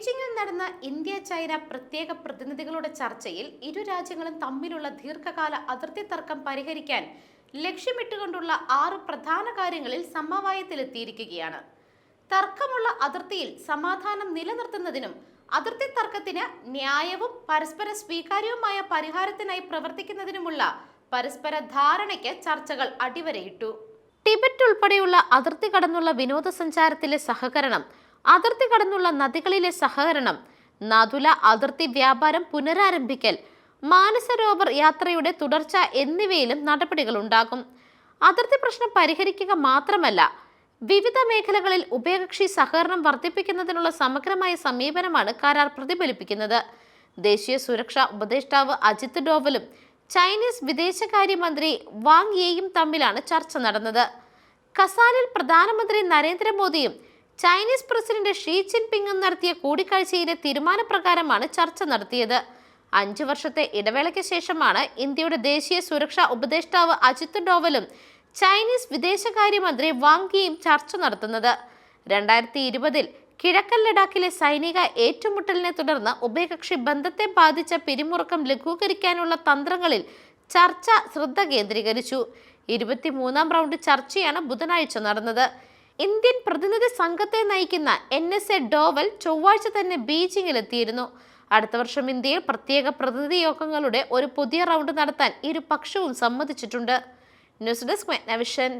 ബീജിംഗിൽ നടന്ന India China പ്രത്യേക പ്രതിനിധികളുടെ ചർച്ചയിൽ ഇരു രാജ്യങ്ങളും തമ്മിലുള്ള ദീർഘകാല അതിർത്തി തർക്കം പരിഹരിക്കാൻ ലക്ഷ്യമിട്ടുകൊണ്ടുള്ള 6 പ്രധാന കാര്യങ്ങളിൽ സമവായത്തിലെത്തിയിരിക്കുകയാണ്. തർക്കമുള്ള അതിർത്തിയിൽ സമാധാനം നിലനിർത്തുന്നതിനും അതിർത്തി തർക്കത്തിന് ന്യായവും പരസ്പര സ്വീകാര്യവുമായ പരിഹാരത്തിനായി പ്രവർത്തിക്കുന്നതിനുമുള്ള പരസ്പര ധാരണയ്ക്ക് ചർച്ചകൾ അടിവരയിട്ടു. ടിബറ്റ് ഉൾപ്പെടെയുള്ള അതിർത്തി കടന്നുള്ള വിനോദസഞ്ചാരത്തിലെ സഹകരണം, അതിർത്തി കടന്നുള്ള നദികളിലെ സഹകരണം, നദുല അതിർത്തി വ്യാപാരം പുനരാരംഭിക്കൽ, മാനസരോവർ യാത്രയുടെ തുടർച്ച എന്നിവയിലും നടപടികൾ ഉണ്ടാകും. അതിർത്തി പ്രശ്നം പരിഹരിക്കുക മാത്രമല്ല, വിവിധ മേഖലകളിൽ ഉഭയകക്ഷി സഹകരണം വർദ്ധിപ്പിക്കുന്നതിനുള്ള സമഗ്രമായ സമീപനമാണ് കരാർ പ്രതിഫലിപ്പിക്കുന്നത്. ദേശീയ സുരക്ഷാ ഉപദേഷ്ടാവ് അജിത് ഡോവലും ചൈനീസ് വിദേശകാര്യമന്ത്രി വാങ് യിയും തമ്മിലാണ് ചർച്ച നടന്നത്. കസാനിൽ പ്രധാനമന്ത്രി നരേന്ദ്രമോദിയും ചൈനീസ് പ്രസിഡന്റ് ഷീ ജിൻപിങ്ങും നടത്തിയ കൂടിക്കാഴ്ചയിലെ തീരുമാനപ്രകാരമാണ് ചർച്ച നടത്തിയത്. 5 വർഷത്തെ ഇടവേളയ്ക്ക് ശേഷമാണ് ഇന്ത്യയുടെ ദേശീയ സുരക്ഷാ ഉപദേഷ്ടാവ് അജിത് ഡോവലും ചൈനീസ് വിദേശകാര്യമന്ത്രി വാങ് യിയും ചർച്ച നടത്തുന്നത്. 2020-ൽ കിഴക്കൻ ലഡാക്കിലെ സൈനിക ഏറ്റുമുട്ടലിനെ തുടർന്ന് ഉഭയകക്ഷി ബന്ധത്തെ ബാധിച്ച പിരിമുറുക്കം ലഘൂകരിക്കാനുള്ള തന്ത്രങ്ങളിൽ ചർച്ച ശ്രദ്ധ കേന്ദ്രീകരിച്ചു. 23-ാം റൗണ്ട് ചർച്ചയാണ് ബുധനാഴ്ച നടന്നത്. ഇന്ത്യൻ പ്രതിനിധി സംഘത്തെ നയിക്കുന്ന NSA ഡോവൽ ചൊവ്വാഴ്ച തന്നെ ബീജിംഗിലെത്തിയിരുന്നു. അടുത്ത വർഷം ഇന്ത്യയിൽ പ്രത്യേക പ്രതിനിധി യോഗങ്ങളുടെ ഒരു പുതിയ റൗണ്ട് നടത്താൻ ഇരുപക്ഷവും സമ്മതിച്ചിട്ടുണ്ട്. News desk മെഗ്നവിഷൻ.